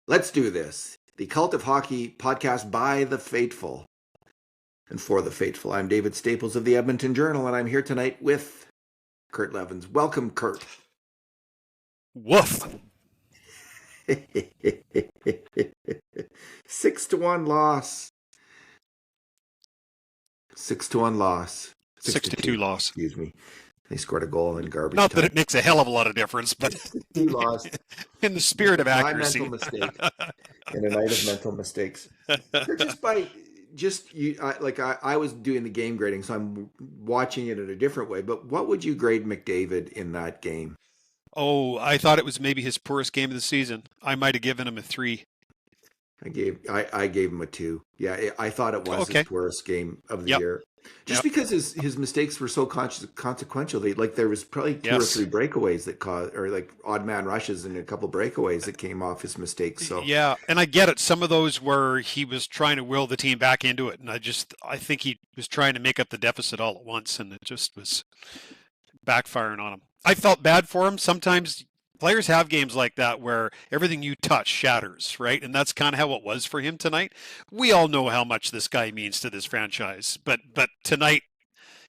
Let's do this. The Cult of Hockey podcast by the faithful and for the faithful. I'm David Staples of the Edmonton Journal, and I'm here tonight with Kurt Leavins. Welcome, Kurt. Woof. 6-1 loss. 6-1 loss. 6-2 loss. Excuse me. They scored a goal in garbage Not time. that it makes a hell of a lot of difference, but He lost. in the spirit of accuracy. My mental mistake. In a night of mental mistakes. I was doing the game grading, so I'm watching it in a different way. But what would you grade McDavid in that game? Oh, I thought it was maybe his poorest game of the season. I might have given him a 3. I gave him a 2. Yeah, I thought it was his worst game of the year. Just because his mistakes were so consequential. There was probably 2 or 3 breakaways that caused, or like odd man rushes and a couple breakaways that came off his mistakes. So yeah, and I get it. Some of those were he was trying to will the team back into it, and I think he was trying to make up the deficit all at once, and it just was backfiring on him. I felt bad for him. Sometimes players have games like that where everything you touch shatters, right? And that's kind of how it was for him tonight. We all know how much this guy means to this franchise, but tonight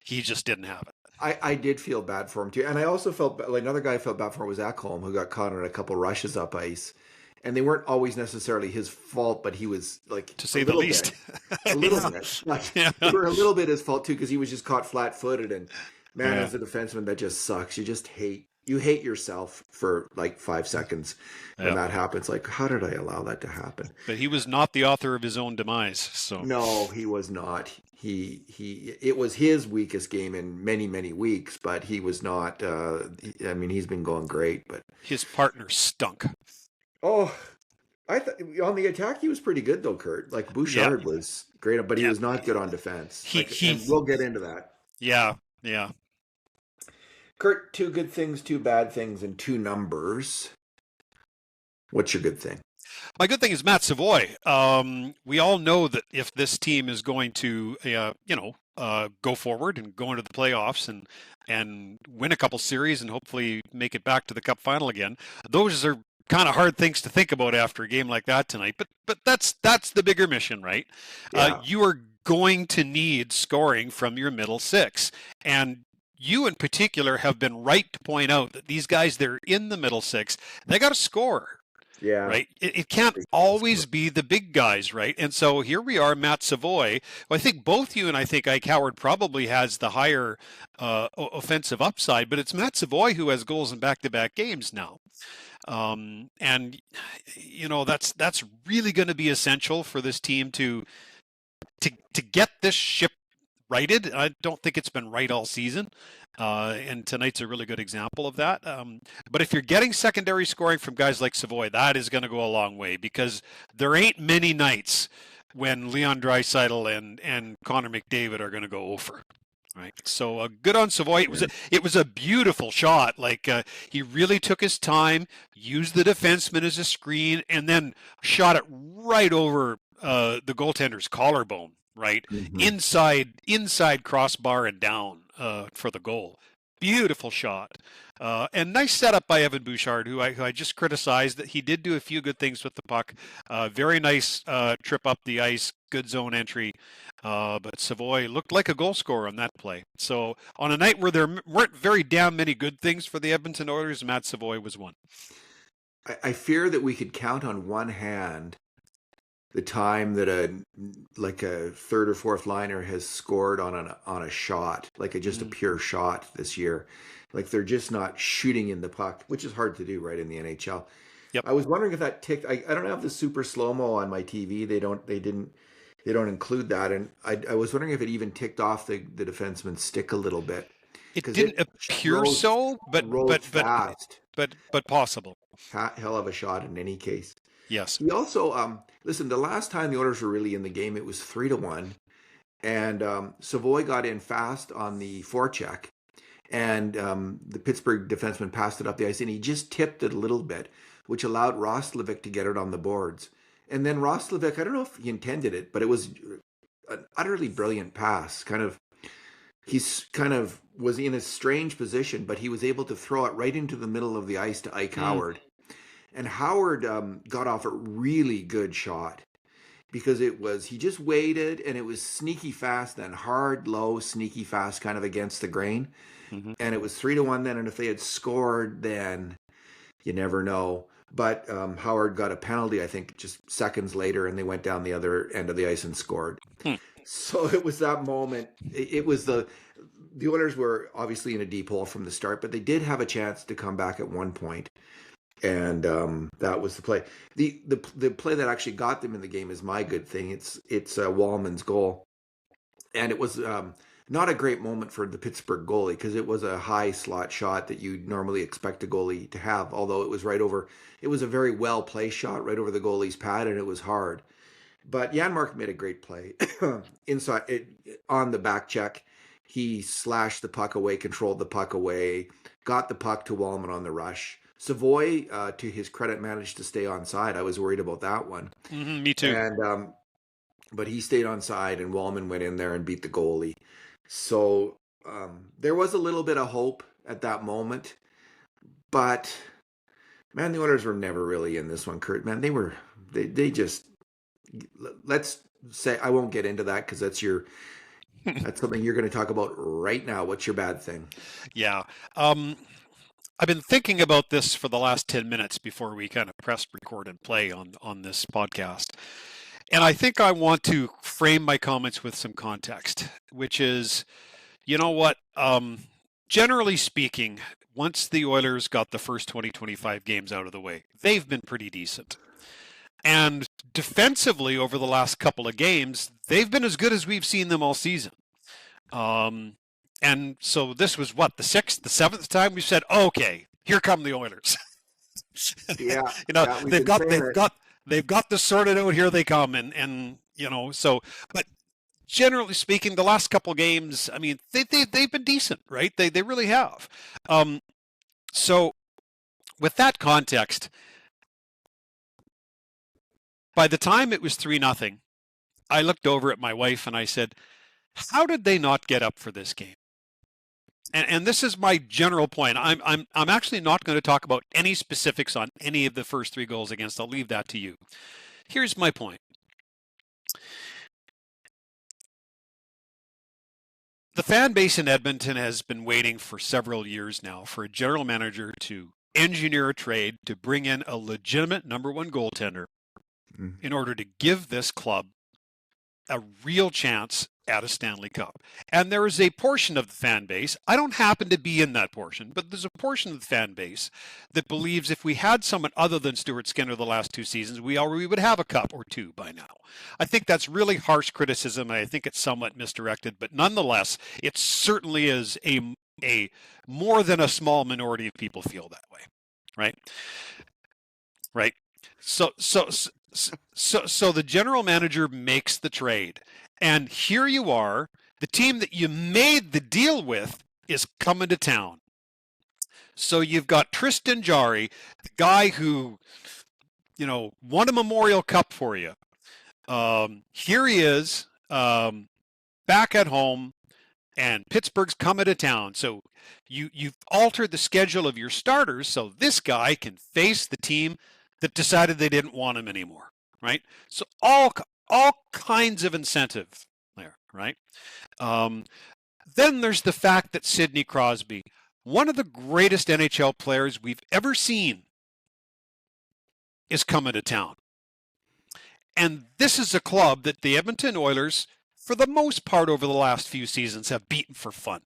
he just didn't have it. I did feel bad for him too, and I also felt like another guy I felt bad for was Ekholm, who got caught on a couple rushes up ice, and they weren't always necessarily his fault, but he was like, to say the least, a little bit. They were a little bit his fault too, because he was just caught flat-footed, and man, as a defenseman, that just sucks. You hate yourself for like 5 seconds when that happens. Like, how did I allow that to happen? But he was not the author of his own demise. So no, he was not. It was his weakest game in many, many weeks, but he was not. He's been going great, but his partner stunk. Oh, I thought on the attack he was pretty good though, Kurt. Like Bouchard was great, but he was not good on defense. And we'll get into that. Yeah. Kurt, 2 good things, 2 bad things, and 2 numbers. What's your good thing? My good thing is Matt Savoy. We all know that if this team is going to, go forward and go into the playoffs and win a couple series and hopefully make it back to the Cup final again, those are kind of hard things to think about after a game like that tonight. But that's the bigger mission, right? Yeah. You are going to need scoring from your middle 6, and you in particular have been right to point out that these guys, they're in the middle 6, they got to score. Yeah. Right. It can't always be the big guys, right? And so here we are, Matt Savoy. Well, I think both you and I think Ike Howard probably has the higher offensive upside, but it's Matt Savoy who has goals in back-to-back games now. And that's really going to be essential for this team to get this ship righted. I don't think it's been right all season. And tonight's a really good example of that. But if you're getting secondary scoring from guys like Savoy, that is going to go a long way, because there ain't many nights when Leon Draisaitl and Connor McDavid are going to go over. Right. So good on Savoy. It was a beautiful shot. He really took his time, used the defenseman as a screen, and then shot it right over the goaltender's collarbone. Right. Mm-hmm. Inside crossbar and down for the goal. Beautiful shot. And nice setup by Evan Bouchard, who I just criticized. That he did do a few good things with the puck. Very nice trip up the ice, good zone entry. But Savoy looked like a goal scorer on that play. So on a night where there weren't very damn many good things for the Edmonton Oilers, Matt Savoy was one. I fear that we could count on one hand the time that a 3rd or 4th liner has scored on a shot, just a pure shot this year. Like, they're just not shooting in the puck, which is hard to do right in the NHL. Yep. I was wondering if that ticked. I don't have the super slow-mo on my TV. They don't include that, and I was wondering if it even ticked off the defenseman's stick a little bit. It didn't appear so, but fast. but possible. Hell of a shot in any case. Yes. He also, listen, the last time the Oilers were really in the game, it was 3-1. And Savoy got in fast on the forecheck. And the Pittsburgh defenseman passed it up the ice, and he just tipped it a little bit, which allowed Roslovic to get it on the boards. And then Roslovic, I don't know if he intended it, but it was an utterly brilliant pass. He's was in a strange position, but he was able to throw it right into the middle of the ice to Ike Howard. and Howard got off a really good shot because he just waited and it was sneaky fast, then hard, low, sneaky fast, kind of against the grain. Mm-hmm. And it was 3-1 then. And if they had scored, then you never know. But Howard got a penalty, I think, just seconds later, and they went down the other end of the ice and scored. Hmm. So it was that moment. It was the Oilers were obviously in a deep hole from the start, but they did have a chance to come back at one point, and that was the play. The play that actually got them in the game is my good thing. It's Wallman's goal, and it was not a great moment for the Pittsburgh goalie because it was a high slot shot that you normally expect a goalie to have. Although it was right over, it was a very well placed shot right over the goalie's pad, and it was hard. But Janmark made a great play inside on the back check. He slashed the puck away, controlled the puck away, got the puck to Wallman on the rush. Savoy, to his credit, managed to stay on side. I was worried about that one. Mm-hmm, me too. And but he stayed on side, and Wallman went in there and beat the goalie. So there was a little bit of hope at that moment. But man, the Oilers were never really in this one, Kurt. Man, they just, let's say, I won't get into that because that's something you're going to talk about right now. What's your bad thing? Yeah. I've been thinking about this for the last 10 minutes before we kind of pressed record and play on this podcast. And I think I want to frame my comments with some context, which is, you know what? Generally speaking, once the Oilers got the first 20-25 games out of the way, they've been pretty decent. And defensively, over the last couple of games, they've been as good as we've seen them all season. And so this was what, the 6th, the 7th time we said, okay, here come the Oilers. Yeah, they've got this sorted out. Here they come, and so. But generally speaking, the last couple of games, I mean, they've been decent, right? They really have. So with that context, by the time it was 3-0, I looked over at my wife and I said, "How did they not get up for this game?" And this is my general point. I'm actually not going to talk about any specifics on any of the first 3 goals against. I'll leave that to you. Here's my point. The fan base in Edmonton has been waiting for several years now for a general manager to engineer a trade to bring in a legitimate number 1 goaltender in order to give this club a real chance at a Stanley Cup. And there is a portion of the fan base, I don't happen to be in that portion, but there's a portion of the fan base that believes if we had someone other than Stuart Skinner the last 2 seasons, we would have a cup or 2 by now. I think that's really harsh criticism, and I think it's somewhat misdirected, but nonetheless, it certainly is a more than a small minority of people feel that way, right? Right. So the general manager makes the trade, and here you are, the team that you made the deal with is coming to town. So you've got Tristan Jarry, the guy who, won a Memorial Cup for you. Here he is, back at home, and Pittsburgh's coming to town. So you've altered the schedule of your starters so this guy can face the team that decided they didn't want him anymore, right? So all kinds of incentive there, right? Then there's the fact that Sidney Crosby, one of the greatest NHL players we've ever seen, is coming to town. And this is a club that the Edmonton Oilers, for the most part over the last few seasons, have beaten for fun.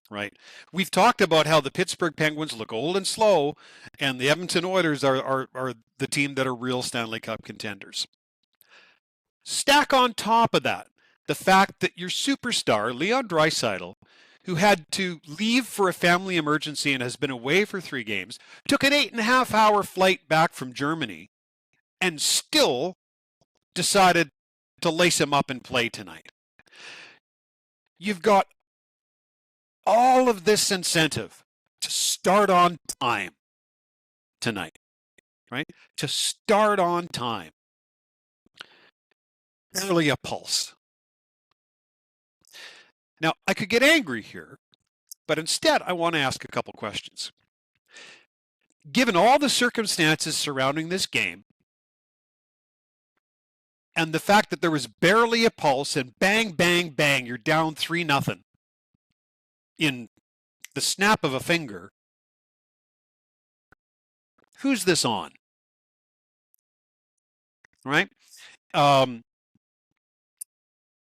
Right. We've talked about how the Pittsburgh Penguins look old and slow, and the Edmonton Oilers are the team that are real Stanley Cup contenders. Stack on top of that the fact that your superstar, Leon Draisaitl, who had to leave for a family emergency and has been away for 3 games, took an 8.5-hour flight back from Germany and still decided to lace him up and play tonight. You've got all of this incentive to start on time tonight, right? To start on time. Barely a pulse. Now, I could get angry here, but instead I want to ask a couple questions. given all the circumstances surrounding this game, and the fact that there was barely a pulse, and bang, bang, bang, you're down 3-0 in the snap of a finger, who's this on? Right?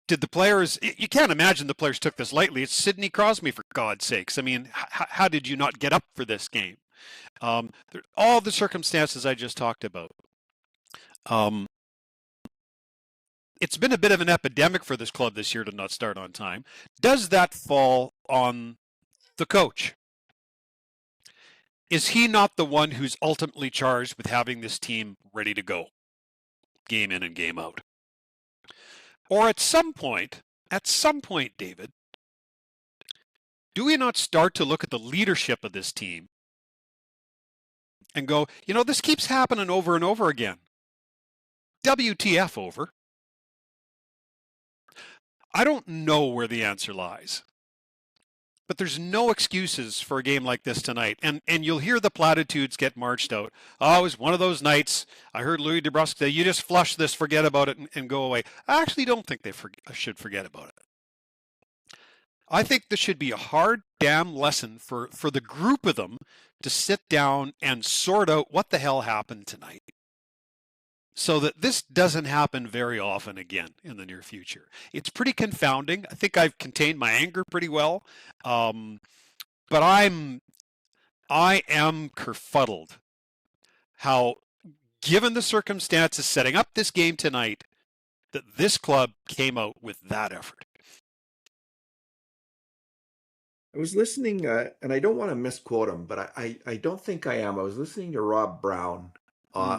Did the players, you can't imagine the players took this lightly. It's Sidney Crosby, for God's sakes. I mean, how did you not get up for this game? All the circumstances I just talked about. It's been a bit of an epidemic for this club this year to not start on time. Does that fall on the coach? Is he not the one who's ultimately charged with having this team ready to go, game in and game out? Or at some point, David, do we not start to look at the leadership of this team and go, this keeps happening over and over again. WTF over? I don't know where the answer lies. But there's no excuses for a game like this tonight. And you'll hear the platitudes get marched out. Oh, it was one of those nights. I heard Louis DeBrusque say, you just flush this, forget about it, and go away. I actually don't think they should forget about it. I think this should be a hard damn lesson for the group of them to sit down and sort out what the hell happened tonight, so that this doesn't happen very often again in the near future. It's pretty confounding. I think I've contained my anger pretty well, but I am kerfuddled how, given the circumstances setting up this game tonight, that this club came out with that effort. I was listening, and I don't want to misquote him, but I don't think I am. I was listening to Rob Brown,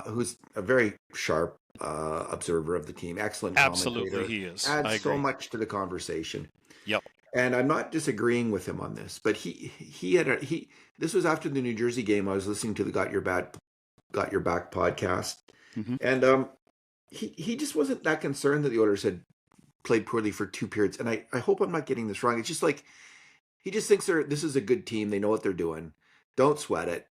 who's a very sharp observer of the team, excellent commentator. Absolutely, he is. Adds so much to the conversation. Yep. And I'm not disagreeing with him on this, but this was after the New Jersey game. I was listening to the Got Your Back podcast, and he just wasn't that concerned that the Oilers had played poorly for 2 periods. And I hope I'm not getting this wrong. It's just like, he just thinks this is a good team. They know what they're doing. Don't sweat it.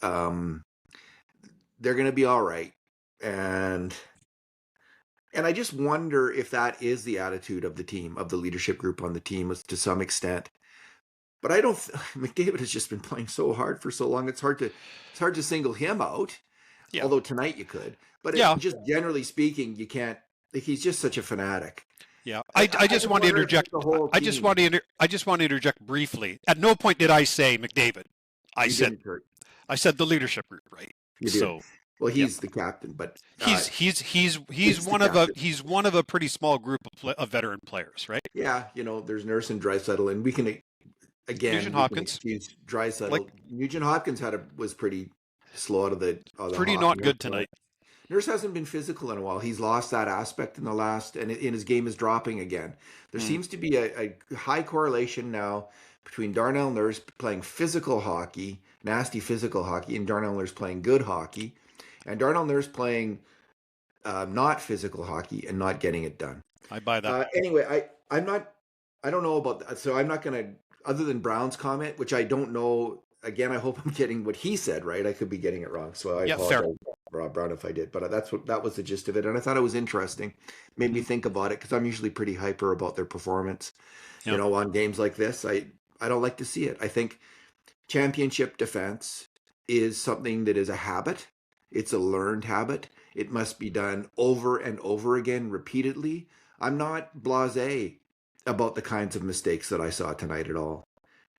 They're going to be all right. And I just wonder if that is the attitude of the team, of the leadership group on the team, to some extent. But I don't. McDavid has just been playing so hard for so long. It's hard to single him out. Yeah. Although tonight you could. But just generally speaking, you can't. Like, he's just such a fanatic. Yeah, I just want to interject. I just want to interject briefly. At no point did I say McDavid. I said the leadership group, right? So, well, he's the captain, but he's one of a pretty small group of veteran players, right? Yeah, there's Nurse and Draisaitl, and we can Nugent Hopkins. Draisaitl. Nugent Hopkins was pretty slow out of the pretty not good tonight. Nurse hasn't been physical in a while. He's lost that aspect in the last, and his game is dropping again. There seems to be a high correlation now between Darnell Nurse playing physical hockey, nasty physical hockey, and Darnell Nurse playing good hockey, and Darnell Nurse playing not physical hockey and not getting it done. I buy that. Anyway, I don't know about that, so I'm not going to, other than Brown's comment, which I don't know. Again, I hope I'm getting what he said right. I could be getting it wrong, so I apologize, Rob Brown, if I did. But that was the gist of it, and I thought it was interesting. Made me think about it, because I'm usually pretty hyper about their performance. Yep. On games like this, I don't like to see it. I think championship defense is something that is a habit. It's a learned habit. It must be done over and over again, repeatedly. I'm not blasé about the kinds of mistakes that I saw tonight at all.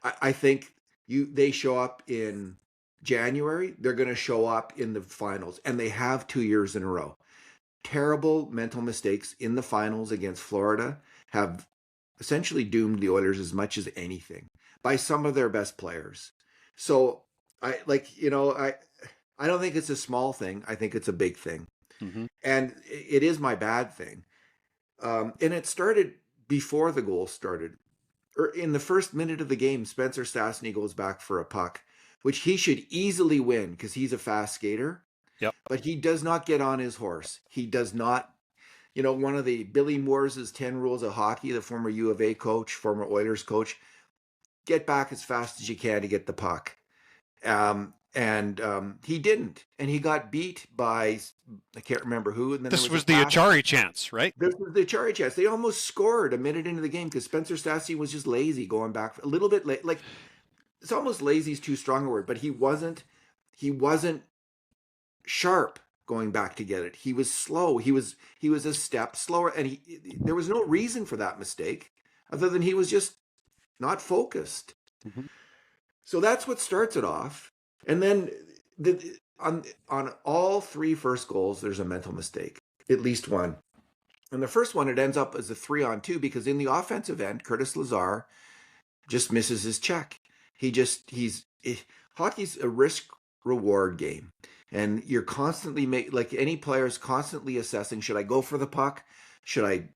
I think they show up in January, they're going to show up in the finals, and they have 2 years in a row. Terrible mental mistakes in the finals against Florida have essentially doomed the Oilers as much as anything by some of their best players. So I don't think it's a small thing. I think it's a big thing. And it is my bad thing. And it started before the goal started. Or in the first minute of the game, Spencer Stastny goes back for a puck, which he should easily win because he's a fast skater. Yep. But he does not get on his horse. He does not. One of the Billy Moore's 10 rules of hockey, the former U of A coach, former Oilers coach, get back as fast as you can to get the puck. And and he didn't, and he got beat by, I can't remember who, and then there This was a was the pass. Achari chance, right? This was the Achari chance. They almost scored a minute into the game because Spencer Stassi was just lazy going back a little bit late. Like, it's almost lazy is too strong a word, but he wasn't sharp going back to get it. He was slow. He was a step slower, and there was no reason for that mistake other than he was just not focused. Mhm. So that's what starts it off. And then on all three first goals, there's a mental mistake, at least one. And the first one, it ends up as a 3-on-2 because in the offensive end, Curtis Lazar just misses his check. Hockey's a risk reward game. And you're constantly like any player is constantly assessing, should I go for the puck? Should I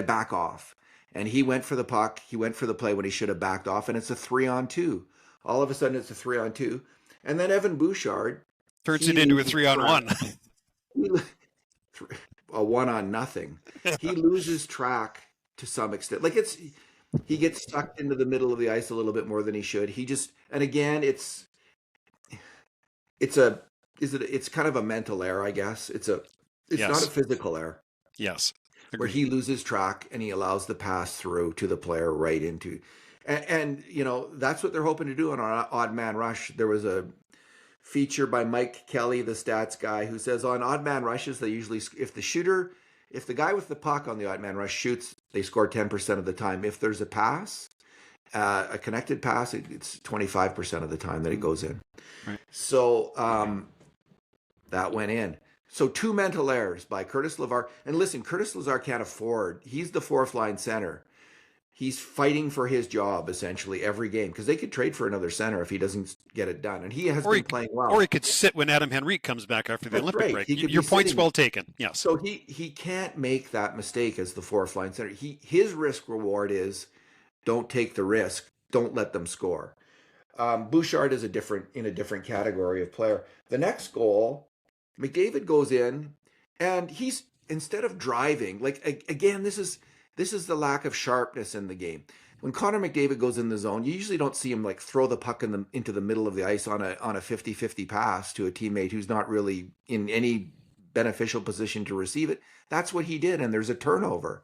back off? And he went for the puck. He went for the play when he should have backed off. And it's a 3-on-2. All of a sudden it's a 3-on-2. And then Evan Bouchard turns it into a 3-on-1. A 1-on-0. He loses track to some extent. Like he gets sucked into the middle of the ice a little bit more than he should. And again, it's kind of a mental error, I guess. It's Yes. not a physical error. Yes. Where Agreed. he loses track and he allows the pass through to the player right into, and that's what they're hoping to do on an odd man rush. There was a feature by Mike Kelly, the stats guy, who says on odd man rushes, they usually, if the guy with the puck on the odd man rush shoots, they score 10% of the time. If there's a pass, a connected pass, it's 25% of the time that it goes in. Right. So that went in. So 2 mental errors by Curtis Lazar. And listen, Curtis Lazar can't afford. He's the fourth line center. He's fighting for his job essentially every game because they could trade for another center if he doesn't get it done. And he has been playing well. Or he could sit when Adam Henrique comes back after the Olympic break. Your point's well taken. Yes. So he can't make that mistake as the fourth line center. His risk reward is don't take the risk. Don't let them score. Bouchard is in a different category of player. The next goal, McDavid goes in, and he's, instead of driving, like again, this is the lack of sharpness in the game. When Connor McDavid goes in the zone, you usually don't see him like throw the puck into the middle of the ice on a 50-50 pass to a teammate who's not really in any beneficial position to receive it. That's what he did, and there's a turnover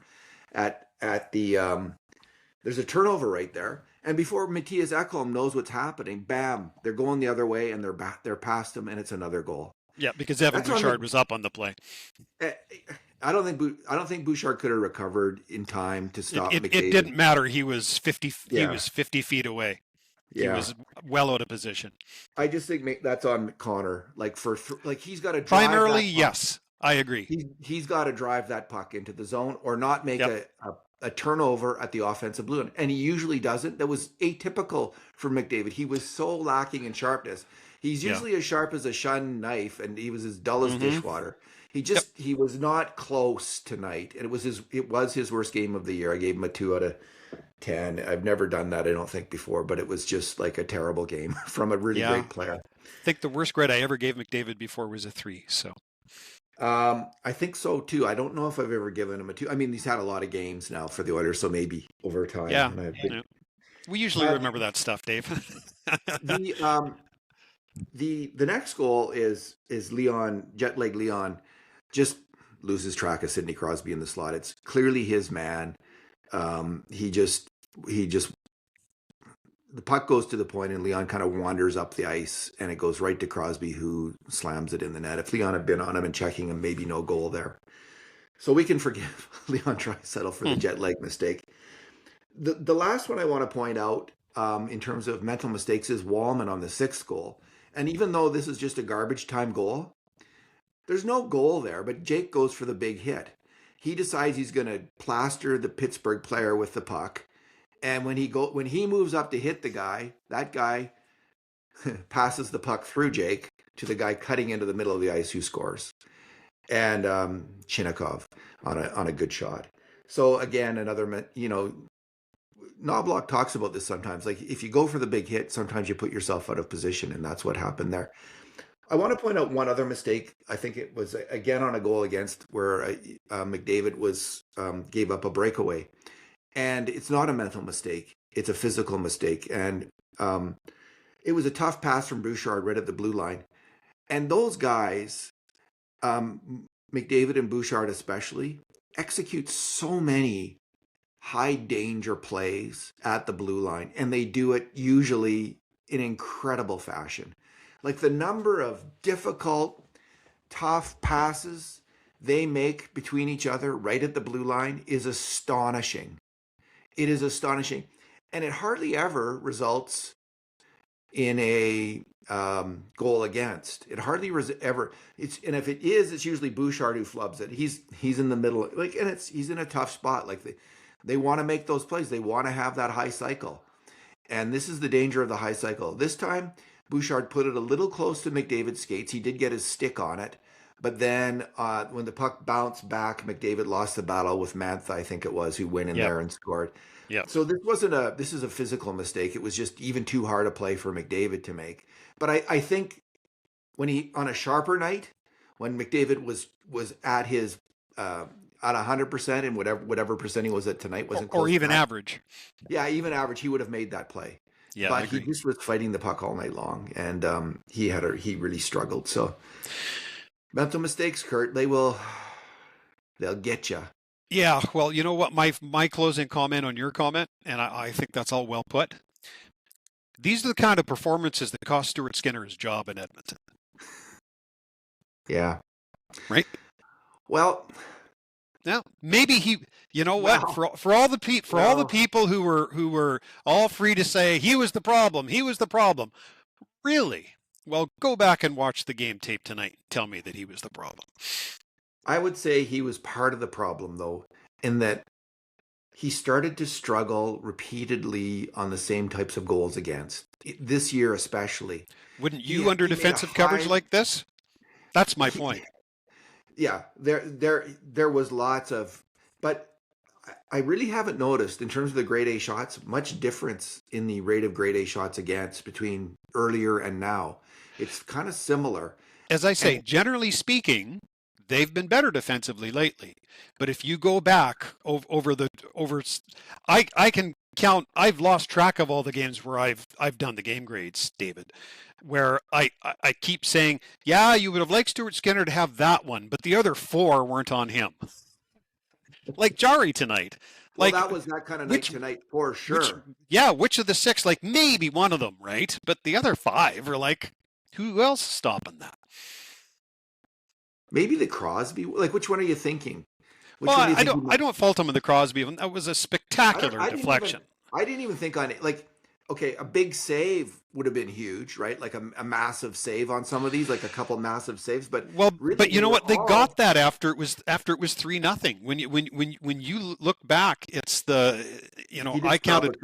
there's a turnover right there. And before Matthias Ekholm knows what's happening, bam, they're going the other way and they're past him, and it's another goal. Yeah, because Evan Bouchard was up on the play. I don't think Bouchard could have recovered in time to stop McDavid. It didn't matter. He was 50. Yeah. He was 50 feet away. Yeah. He was well out of position. I just think that's on Connor. Like he's got to drive. Primarily, yes, I agree. He's got to drive that puck into the zone or not make a turnover at the offensive blue, and he usually doesn't. That was atypical for McDavid. He was so lacking in sharpness. He's usually as sharp as a shun knife, and he was as dull as dishwater. He was not close tonight, and it was his worst game of the year. I gave him a 2 out of 10. I've never done that, I don't think, before, but it was just like a terrible game from a really great player. I think the worst grade I ever gave McDavid before was a 3. So. I think so too. I don't know if I've ever given him a 2. I mean, he's had a lot of games now for the Oilers, so maybe over time. Yeah. We usually remember that stuff, Dave. The next goal is Leon, jet lag Leon, just loses track of Sidney Crosby in the slot. It's clearly his man. He just the puck goes to the point and Leon kind of wanders up the ice and it goes right to Crosby, who slams it in the net. If Leon had been on him and checking him, maybe no goal there. So we can forgive Leon Draisaitl for the jet lag mistake. The last one I want to point out in terms of mental mistakes is Wallman on the 6th goal. And even though this is just a garbage time goal, there's no goal there, but Jake goes for the big hit. He decides he's going to plaster the Pittsburgh player with the puck. And when he moves up to hit the guy, that guy passes the puck through Jake to the guy cutting into the middle of the ice who scores. And Chinnikov on a good shot. So again, another, Knobloch talks about this sometimes. Like if you go for the big hit, sometimes you put yourself out of position, and that's what happened there. I want to point out one other mistake. I think it was again on a goal against where McDavid gave up a breakaway, and it's not a mental mistake; it's a physical mistake. And it was a tough pass from Bouchard right at the blue line. And those guys, McDavid and Bouchard especially, execute so many high danger plays at the blue line, and they do it usually in incredible fashion. Like the number of difficult, tough passes they make between each other right at the blue line is astonishing. It is astonishing. And it hardly ever results in a goal against. It hardly ever. And if it is, it's usually Bouchard who flubs it. He's in the middle, like, and he's in a tough spot. Like they want to make those plays. They want to have that high cycle, and this is the danger of the high cycle. This time, Bouchard put it a little close to McDavid's skates. He did get his stick on it, but then when the puck bounced back, McDavid lost the battle with Mantha, I think it was, who went in there and scored. Yeah. So this is a physical mistake. It was just even too hard a play for McDavid to make. But I think when he, on a sharper night, when McDavid was at his at 100% and whatever percent he was at tonight wasn't close or even to that. average. Yeah, even average, he would have made that play. Yeah, but he just was fighting the puck all night long, and he really struggled. So mental mistakes, Kurt, they'll get you. Yeah, well, you know what? My closing comment on your comment, and I think that's all well put. These are the kind of performances that cost Stuart Skinner his job in Edmonton. Yeah. Right? Well, now maybe he, you know what? For all the people who were all free to say he was the problem, really? Well, go back and watch the game tape tonight. Tell me that he was the problem. I would say he was part of the problem, though, in that he started to struggle repeatedly on the same types of goals against, this year especially. Wouldn't you under defensive coverage like this? That's my point. Yeah, there was lots of, but I really haven't noticed in terms of the grade A shots much difference in the rate of grade A shots against between earlier and now. It's kind of similar. As I say, generally speaking, they've been better defensively lately. But if you go back I can count. I've lost track of all the games where I've done the game grades, David, where I keep saying, yeah, you would have liked Stuart Skinner to have that one, but the other 4 weren't on him. Like Jari tonight. Well, that was that kind of night tonight for sure. Which of the 6? Like maybe one of them, right? But the other 5 are like, who else is stopping that? Maybe the Crosby. Like, which one are you thinking? I don't fault him with the Crosby. That was a spectacular deflection. I didn't even think on it. Like, okay, a big save would have been huge, right? Like a massive save on some of these, like a couple massive saves. But really, but you know what? They got that after it was 3-0. When you look back, it's I counted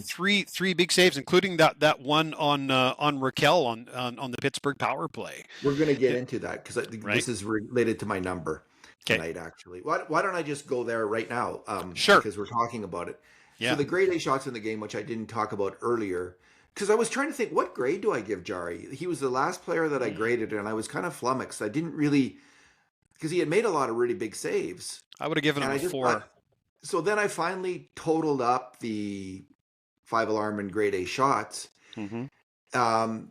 three big saves, including that one on Raquel on the Pittsburgh power play. We're going to get into that because this is related to my number tonight. Actually, why don't I just go there right now? Sure, because we're talking about it. Yeah. So the grade A shots in the game, which I didn't talk about earlier, because I was trying to think, what grade do I give Jari? He was the last player that I graded, and I was kind of flummoxed. I didn't really, because he had made a lot of really big saves. I would have given him a 4. So then I finally totaled up the 5-alarm and grade A shots. Mm-hmm.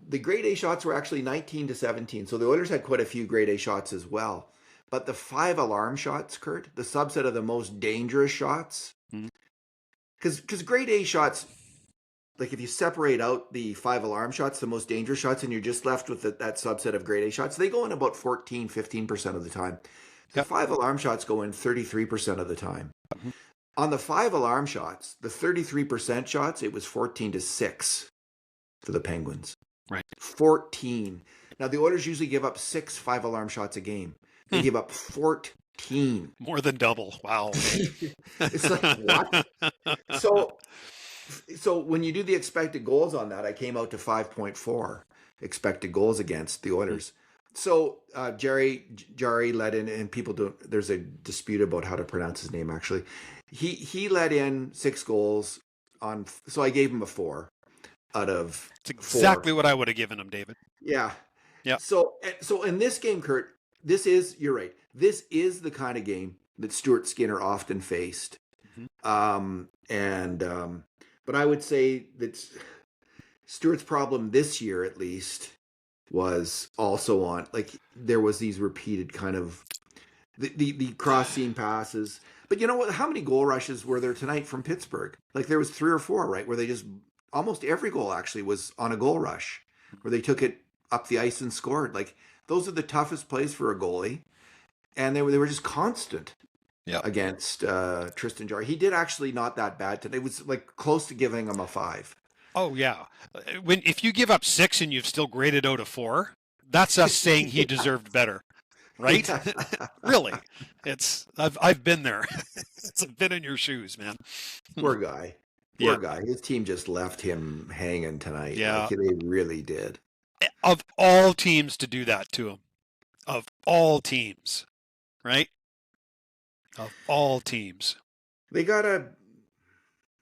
The grade A shots were actually 19-17, so the Oilers had quite a few grade A shots as well. But the 5-alarm shots, Kurt, the subset of the most dangerous shots, because grade A shots, like if you separate out the 5-alarm shots, the most dangerous shots, and you're just left with that subset of grade A shots, they go in about 14-15% of the time. The 5-alarm shots go in 33% of the time. Mm-hmm. On the 5-alarm shots, the 33% shots, it was 14-6 for the Penguins. Right. 14. Now, the Oilers usually give up 6 5-alarm shots a game. They give up 14. More than double. Wow. It's like, what? So when you do the expected goals on that, I came out to 5.4 expected goals against the Oilers. So Jari let in, and people don't, there's a dispute about how to pronounce his name actually. He let in 6 goals on, so I gave him a 4 out of It's exactly 4. What I would have given him, David. Yeah. Yeah. So in this game, Kurt, you're right. This is the kind of game that Stuart Skinner often faced. Mm-hmm. But I would say that Stewart's problem this year, at least, was also on, like, there was these repeated kind of the cross seam passes. But you know what? How many goal rushes were there tonight from Pittsburgh? Like there was 3 or 4, right? Where they just almost every goal actually was on a goal rush, where they took it up the ice and scored. Like those are the toughest plays for a goalie, and they were just constant Yeah. against Tristan Jarry. He did actually not that bad today. It was like close to giving him a 5. Oh yeah. If you give up 6 and you've still graded out a 4, that's us saying he deserved better, right? Yeah. Really, I've been there. I've been in your shoes, man. Poor guy. Yeah. Poor guy. His team just left him hanging tonight. Yeah. Like, they really did. Of all teams to do that to him, of all teams, right? Of all teams. They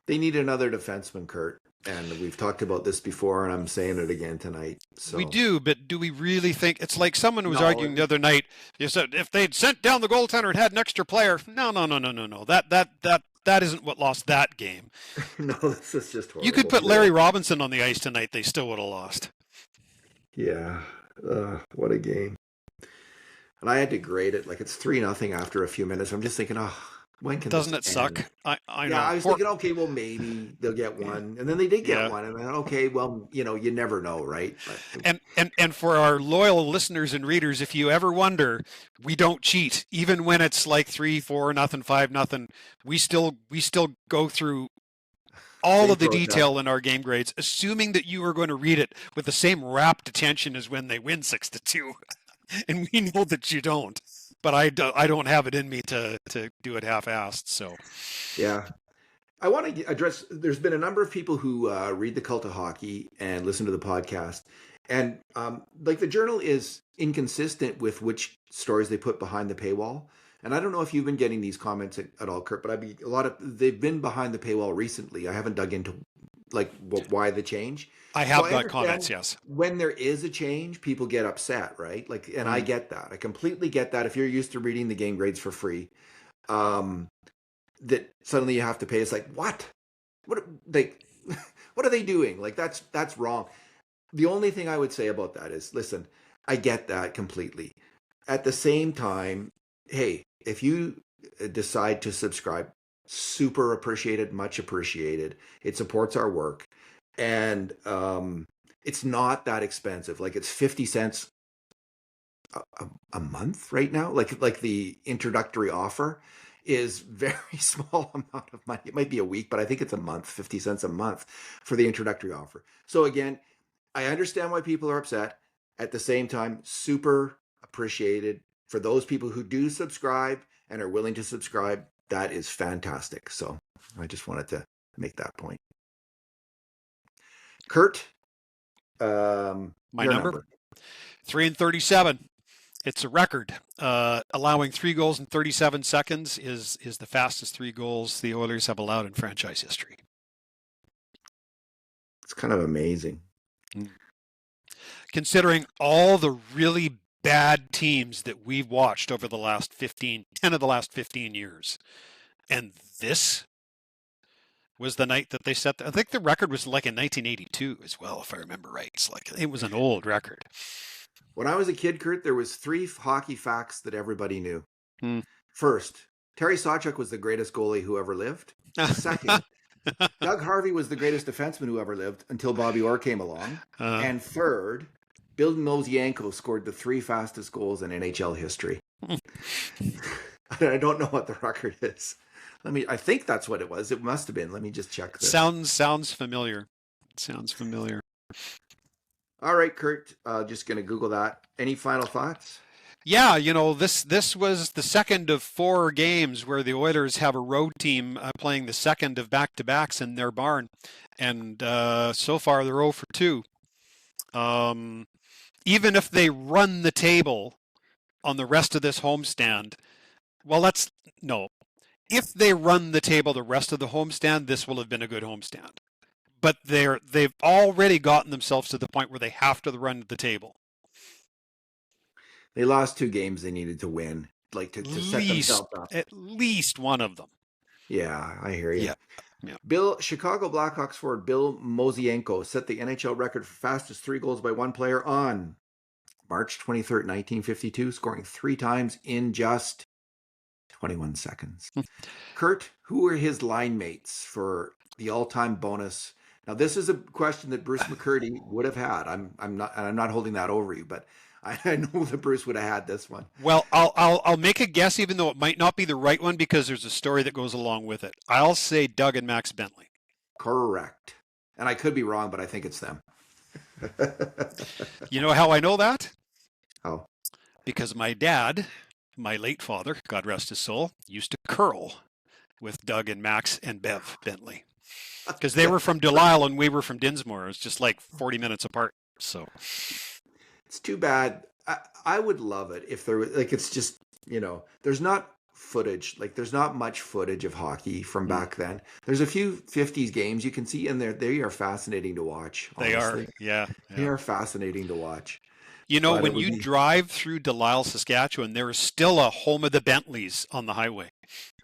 need another defenseman, Kurt. And we've talked about this before, and I'm saying it again tonight. So We do, but do we really think it's like someone was No, arguing the other night? You said if they'd sent down the goaltender and had an extra player. No. That isn't what lost that game. No, this is just horrible. You could put Larry Robinson on the ice tonight; they still would have lost. Yeah. What a game. And I had to grade it like it's 3-0 after a few minutes. I'm just thinking, when can Doesn't it this suck? end? I know. Yeah, I was thinking, okay, well, maybe they'll get one. And then they did get Yeah. one. And I thought, okay, well, you never know, right? But, And for our loyal listeners and readers, if you ever wonder, we don't cheat. Even when it's like 3-4 nothing, 5-0, we still go through all Same of the process. detail in our game grades, assuming that you are going to read it with the same rapt attention as when they win 6-2. And we know that you don't. But I don't have it in me to do it half-assed. So yeah. I want to address, there's been a number of people who read the Cult of Hockey and listen to the podcast. And like the Journal is inconsistent with which stories they put behind the paywall. And I don't know if you've been getting these comments at all, Kurt, but they've been behind the paywall recently. I haven't dug into like why the change. I have So got understand comments, yes. When there is a change, people get upset, right? Like, and I get that. I completely get that. If you're used to reading the game grades for free, that suddenly you have to pay. It's like, what what are they doing? Like that's wrong. The only thing I would say about that is, listen, I get that completely. At the same time, hey, if you decide to subscribe, super appreciated, much appreciated. It supports our work. And it's not that expensive. Like it's 50 cents a month right now. Like the introductory offer is very small amount of money. It might be a week, but I think it's a month, 50 cents a month for the introductory offer. So again, I understand why people are upset. At the same time, super appreciated for those people who do subscribe and are willing to subscribe. That is fantastic. So I just wanted to make that point. Kurt, My your number? 3-37. It's a record. Allowing 3 goals in 37 seconds is the fastest 3 goals the Oilers have allowed in franchise history. It's kind of amazing. Considering all the really bad teams that we've watched over the last 10 of the last 15 years. And this was the night that they set. I think the record was like in 1982 as well, if I remember right. It's like it was an old record. When I was a kid, Kurt, there was 3 hockey facts that everybody knew. Hmm. First, Terry Sawchuk was the greatest goalie who ever lived. Second, Doug Harvey was the greatest defenseman who ever lived until Bobby Orr came along. And third, Bill Mosienko scored the 3 fastest goals in NHL history. I don't know what the record is. I think that's what it was. It must have been. Let me just check this. Sounds familiar. Sounds familiar. All right, Kurt, just going to Google that. Any final thoughts? Yeah, this was the second of 4 games where the Oilers have a road team playing the second of back-to-backs in their barn. And so far they're 0 for 2. Even if they run the table on the rest of this homestand, if they run the table the rest of the homestand, this will have been a good homestand. But they've already gotten themselves to the point where they have to run the table. They lost 2 games they needed to win, like to set themselves up. At least one of them. Yeah, I hear you. Yeah. Yeah. Chicago Blackhawks forward Bill Mosienko set the NHL record for fastest 3 goals by one player on March 23rd, 1952, scoring 3 times in just 21 seconds. Kurt, who were his line mates for the all-time bonus? Now, this is a question that Bruce McCurdy would have had. I'm not holding that over you, but I know that Bruce would have had this one. Well, I'll make a guess, even though it might not be the right one, because there's a story that goes along with it. I'll say Doug and Max Bentley. Correct. And I could be wrong, but I think it's them. You know how I know that? How? Because my dad, my late father, God rest his soul, used to curl with Doug and Max and Bev Bentley. Because they were from Delisle and we were from Dinsmore. It was just like 40 minutes apart. So it's too bad. I would love it if there was, like, it's just, there's not footage, like there's not much footage of hockey from back then. There's a few 50s games you can see in there. They are fascinating to watch. Honestly. They are, yeah. They are fascinating to watch. When you drive through Delisle, Saskatchewan, there is still a home of the Bentleys on the highway.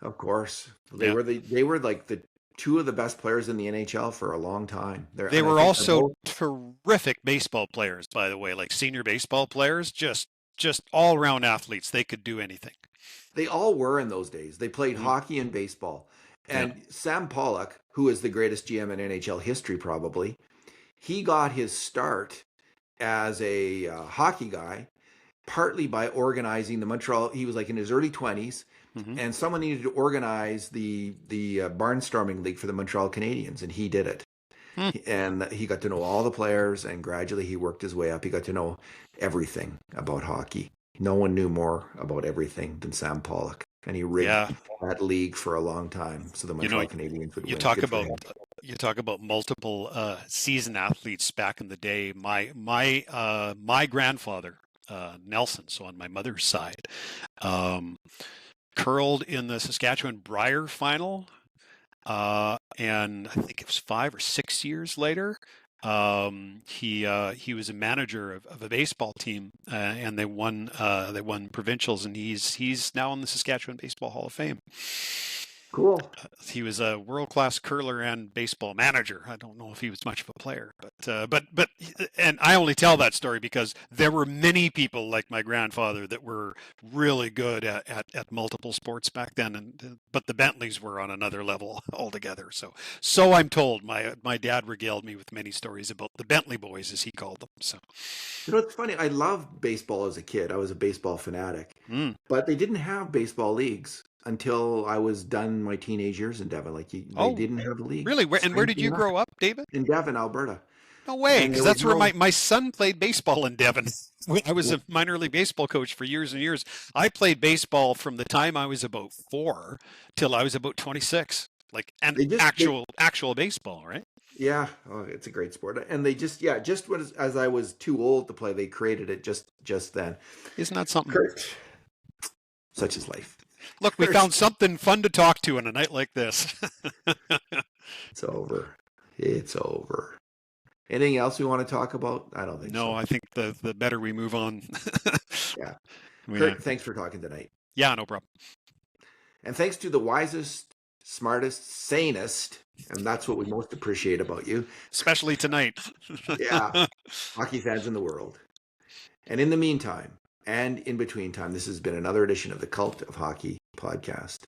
Of course. They were like the 2 of the best players in the NHL for a long time. They were also terrific baseball players, by the way, like senior baseball players, just all-around athletes. They could do anything. They all were in those days. They played hockey and baseball. And Sam Pollock, who is the greatest GM in NHL history probably, he got his start as a hockey guy, partly by organizing the Montreal. He was like in his early 20s, and someone needed to organize the barnstorming league for the Montreal Canadiens, and he did it. And he got to know all the players, and gradually he worked his way up. He got to know everything about hockey. No one knew more about everything than Sam Pollock, and he rigged that league for a long time so the Montreal Canadiens would win. You talk about multiple season athletes back in the day. My grandfather, Nelson, so on my mother's side, curled in the Saskatchewan Brier final, and I think it was 5 or 6 years later. He was a manager of a baseball team, and they won provincials, and he's now in the Saskatchewan Baseball Hall of Fame. Cool. He was a world-class curler and baseball manager. I don't know if he was much of a player, but and I only tell that story because there were many people like my grandfather that were really good at multiple sports back then, but the Bentleys were on another level altogether. So I'm told. My dad regaled me with many stories about the Bentley boys, as he called them. So it's funny. I loved baseball as a kid. I was a baseball fanatic, but they didn't have baseball leagues until I was done my teenage years in Devon. Like they didn't have a league. Really? Where did you grow up, David? In Devon, Alberta. No way, because that's where my son played baseball in Devon. I was a minor league baseball coach for years and years. I played baseball from the time I was about 4 till I was about 26. Like actual baseball, right? Yeah, it's a great sport. And they just as I was too old to play, they created it just then. Isn't that something? Kurt, such is life. Look, we found something fun to talk to on a night like this. It's over. It's over. Anything else we want to talk about? I don't think so. No, I think the better we move on. Yeah. Kurt, thanks for talking tonight. Yeah, no problem. And thanks to the wisest, smartest, sanest, and that's what we most appreciate about you. Especially tonight. Yeah. Hockey fans in the world. And in the meantime, and in between time, this has been another edition of the Cult of Hockey podcast.